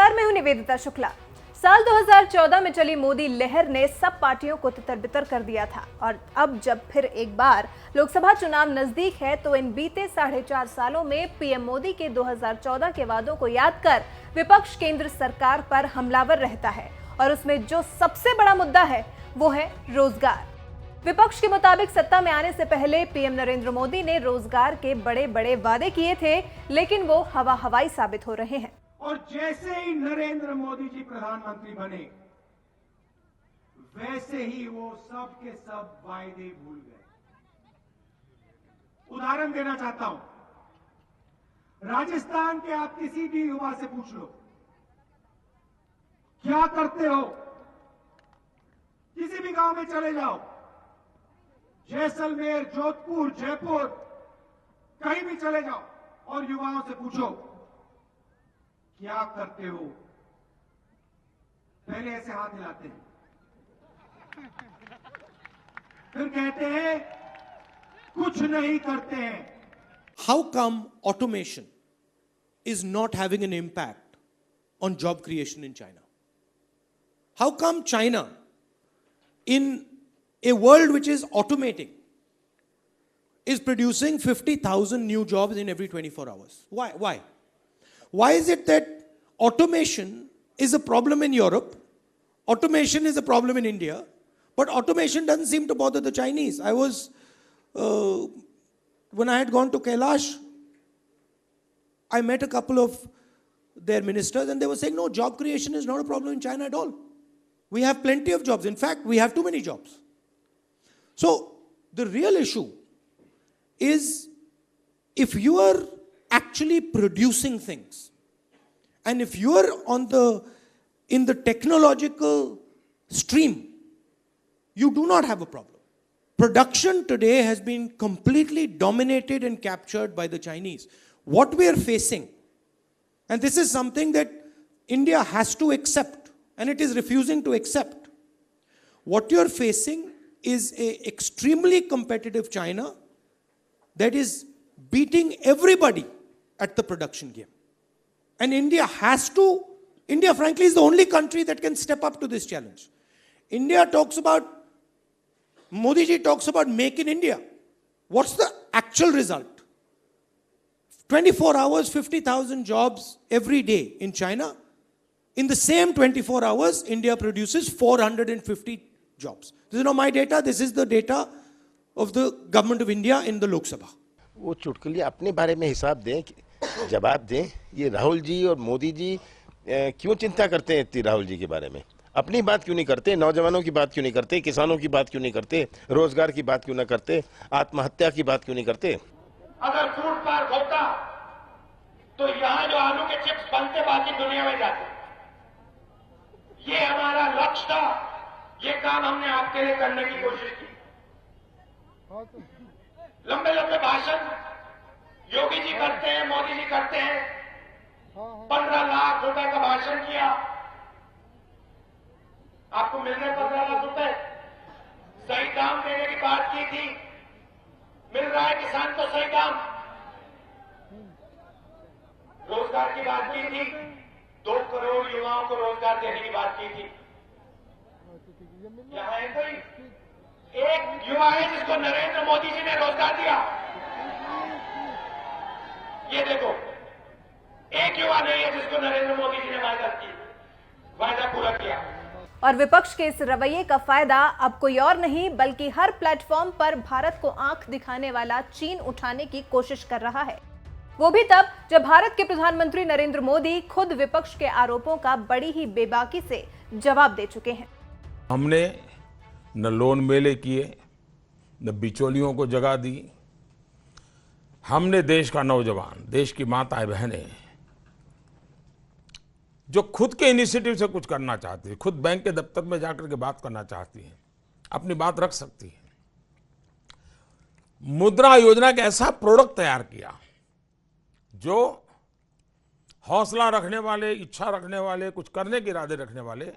नमस्कार, मैं हूं निवेदिता शुक्ला। साल 2014 में चली मोदी लहर ने सब पार्टियों को तितर-बितर कर दिया था और अब जब फिर एक बार लोकसभा चुनाव नजदीक है तो इन बीते 4.5 सालों में पीएम मोदी के 2014 के वादों को याद कर विपक्ष केंद्र सरकार पर हमलावर रहता है और उसमें जो सबसे बड़ा मुद्दा है वो है रोजगार। विपक्ष के मुताबिक सत्ता में आने से पहले पीएम नरेंद्र मोदी ने रोजगार के बड़े बड़े वादे किए थे, लेकिन वो हवाई साबित हो रहे हैं। और जैसे ही नरेंद्र मोदी जी प्रधानमंत्री बने, वैसे ही वो सब के सब वायदे भूल गए। उदाहरण देना चाहता हूं, राजस्थान के आप किसी भी युवा से पूछ लो, क्या करते हो? किसी भी गांव में चले जाओ, जैसलमेर, जोधपुर, जयपुर, कहीं भी चले जाओ और युवाओं से पूछो क्या करते हो? पहले ऐसे हाथ हिलाते हैं, फिर कहते हैं कुछ नहीं करते हैं। How come automation is not having an impact on job creation in China? How come China, in a world which is automating, is producing 50,000 new jobs in every 24 hours? Why? Why is it that automation is a problem in Europe, automation is a problem in India, but automation doesn't seem to bother the Chinese? I was, when I had gone to Kailash, I met a couple of their ministers and they were saying, no, job creation is not a problem in China at all. We have plenty of jobs. In fact, we have too many jobs. So the real issue is if you are actually producing things, and if you are in the technological stream, you do not have a problem. Production today has been completely dominated and captured by the Chinese. What we are facing, and this is something that India has to accept, and it is refusing to accept. What you are facing is an extremely competitive China that is beating everybody at the production game. And India frankly is the only country that can step up to this challenge. Modi ji talks about make in India. What's the actual result? 24 hours, 50,000 jobs every day in China. In the same 24 hours, India produces 450 jobs. This is not my data, this is the data of the government of India in the Lok Sabha. वो चुटकुली अपने बारे में हिसाब दें, जवाब दें। ये राहुल जी और मोदी जी क्यों चिंता करते हैं इतनी राहुल जी के बारे में? अपनी बात क्यों नहीं करते? नौजवानों की बात क्यों नहीं करते? किसानों की बात क्यों नहीं करते? रोजगार की बात क्यों नहीं करते? आत्महत्या की बात क्यों नहीं करते? अगर फूड पार्क होता तो यहां जो आलू के चिप्स बनते बाकी दुनिया में जाते। ये हमारा लक्ष्य था, ये काम हमने आपके लिए करने की कोशिश की। लंबे लंबे भाषण योगी जी करते हैं, मोदी जी करते हैं। 15 लाख रुपए का भाषण किया, आपको मिल रहे 15 लाख रुपए। सही दाम देने की बात की थी, मिल रहा है किसान को सही दाम। रोजगार की बात की थी, 2 करोड़ युवाओं को रोजगार देने की बात की थी। यहां है कोई एक युवा है जिसको नरेंद्र मोदी जी ने रोजगार दिया? ये देखो, एक युवा नहीं है जिसको नरेंद्र मोदी जी ने वायदा पूरा किया। और विपक्ष के इस रवैये का फायदा अब कोई और नहीं बल्कि हर प्लेटफॉर्म पर भारत को आंख दिखाने वाला चीन उठाने की कोशिश कर रहा है। वो भी तब जब भारत के प्रधानमंत्री नरेंद्र मोदी खुद विपक्ष के आरोपों का बड़ी ही बेबाकी से जवाब दे चुके हैं। हमने न लोन मेले किए, न बिचौलियों को जगह दी। हमने देश का नौजवान, देश की माताएं बहनें जो खुद के इनिशिएटिव से कुछ करना चाहती है, खुद बैंक के दफ्तर में जाकर के बात करना चाहती है, अपनी बात रख सकती है। मुद्रा योजना का ऐसा प्रोडक्ट तैयार किया जो हौसला रखने वाले, इच्छा रखने वाले, कुछ करने के इरादे रखने वाले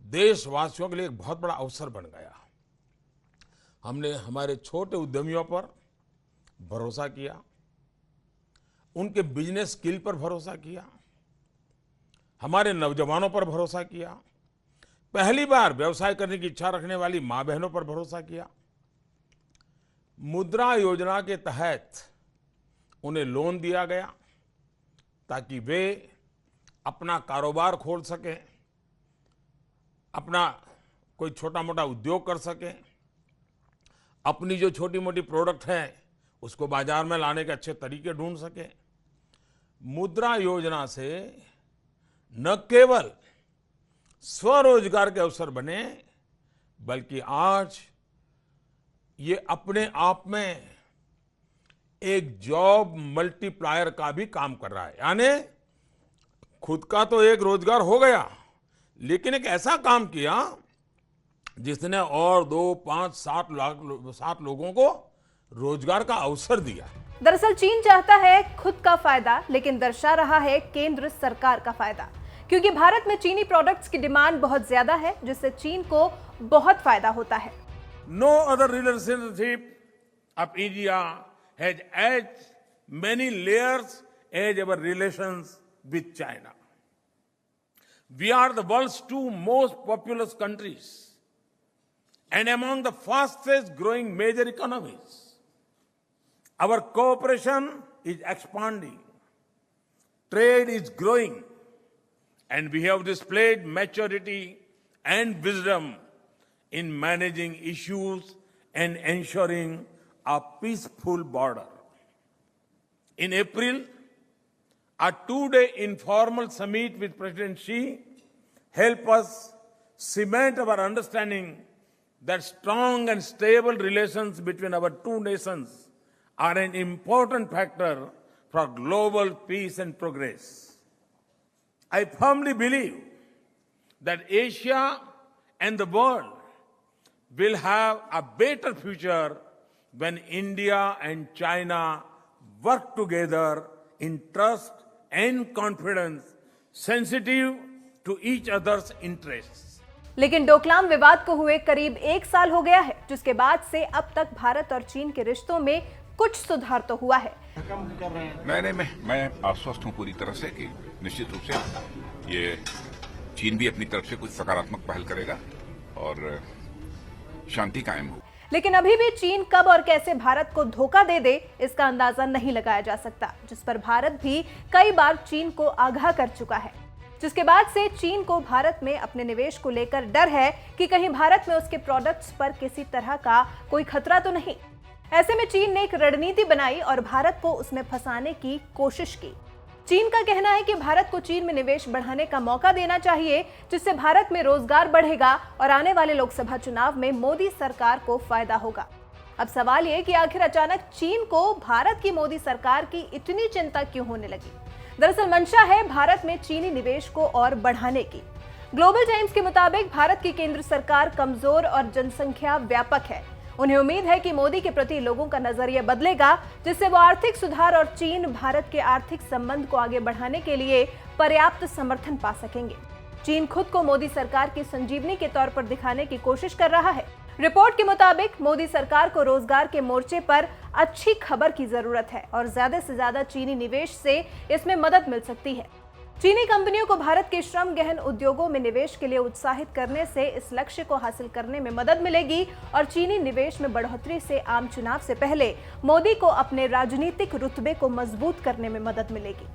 देशवासियों के लिए एक बहुत बड़ा अवसर बन गया। हमने हमारे छोटे उद्यमियों पर भरोसा किया, उनके बिजनेस स्किल पर भरोसा किया। हमारे नौजवानों पर भरोसा किया, पहली बार व्यवसाय करने की इच्छा रखने वाली मां बहनों पर भरोसा किया। मुद्रा योजना के तहत उन्हें लोन दिया गया ताकि वे अपना कारोबार खोल सकें, अपना कोई छोटा मोटा उद्योग कर सकें, अपनी जो छोटी मोटी प्रोडक्ट हैं उसको बाजार में लाने के अच्छे तरीके ढूंढ सकें। मुद्रा योजना से न केवल स्वरोजगार के अवसर बने, बल्कि आज ये अपने आप में एक जॉब मल्टीप्लायर का भी काम कर रहा है। यानी खुद का तो एक रोजगार हो गया, लेकिन एक ऐसा काम किया जिसने और 2, 5, 7 लोगों को रोजगार का अवसर दिया। दरअसल चीन चाहता है खुद का फायदा, लेकिन दर्शा रहा है केंद्र सरकार का फायदा, क्योंकि भारत में चीनी प्रोडक्ट्स की डिमांड बहुत ज्यादा है, जिससे चीन को बहुत फायदा होता है। No other relationship of India has as many layers as our relations with China. We are the world's 2 most populous countries and among the fastest growing major economies. Our cooperation is expanding, trade is growing, and we have displayed maturity and wisdom in managing issues and ensuring a peaceful border. In April, a 2-day informal summit with President Xi helped us cement our understanding that strong and stable relations between our two nations are an important factor for global peace and progress. I firmly believe that Asia and the world will have a better future when India and China work together in trust and confidence, sensitive to each other's interests. लेकिन डोकलाम विवाद को हुए करीब 1 साल हो गया है, जिसके बाद से अब तक भारत और चीन के रिश्तों में कुछ सुधार तो हुआ है। मैं आश्वस्त हूं पूरी तरह से कि निश्चित रूप से ये चीन भी अपनी तरफ से कुछ सकारात्मक पहल करेगा और शांति कायम हो। लेकिन अभी भी चीन कब और कैसे भारत को धोखा दे दे, इसका अंदाजा नहीं लगाया जा सकता, जिस पर भारत भी कई बार चीन को आगाह कर चुका है, जिसके बाद से चीन को भारत में अपने निवेश को लेकर डर है कि कहीं भारत में उसके प्रोडक्ट्स पर किसी तरह का कोई खतरा तो नहीं। ऐसे में चीन ने एक रणनीति बनाई और भारत को उसमें फंसाने की कोशिश की। चीन का कहना है कि भारत को चीन में निवेश बढ़ाने का मौका देना चाहिए, जिससे भारत में रोजगार बढ़ेगा और आने वाले लोकसभा चुनाव में मोदी सरकार को फायदा होगा। अब सवाल ये कि आखिर अचानक चीन को भारत की मोदी सरकार की इतनी चिंता क्यों होने लगी? दरअसल मंशा है भारत में चीनी निवेश को और बढ़ाने की। ग्लोबल टाइम्स के मुताबिक भारत की केंद्र सरकार कमजोर और जनसंख्या व्यापक है। उन्हें उम्मीद है कि मोदी के प्रति लोगों का नजरिया बदलेगा, जिससे वो आर्थिक सुधार और चीन भारत के आर्थिक संबंध को आगे बढ़ाने के लिए पर्याप्त समर्थन पा सकेंगे। चीन खुद को मोदी सरकार की संजीवनी के तौर पर दिखाने की कोशिश कर रहा है। रिपोर्ट के मुताबिक मोदी सरकार को रोजगार के मोर्चे पर अच्छी खबर की जरूरत है और ज्यादा से ज्यादा चीनी निवेश से इसमें मदद मिल सकती है। चीनी कंपनियों को भारत के श्रम गहन उद्योगों में निवेश के लिए उत्साहित करने से इस लक्ष्य को हासिल करने में मदद मिलेगी और चीनी निवेश में बढ़ोतरी से आम चुनाव से पहले मोदी को अपने राजनीतिक रुतबे को मजबूत करने में मदद मिलेगी।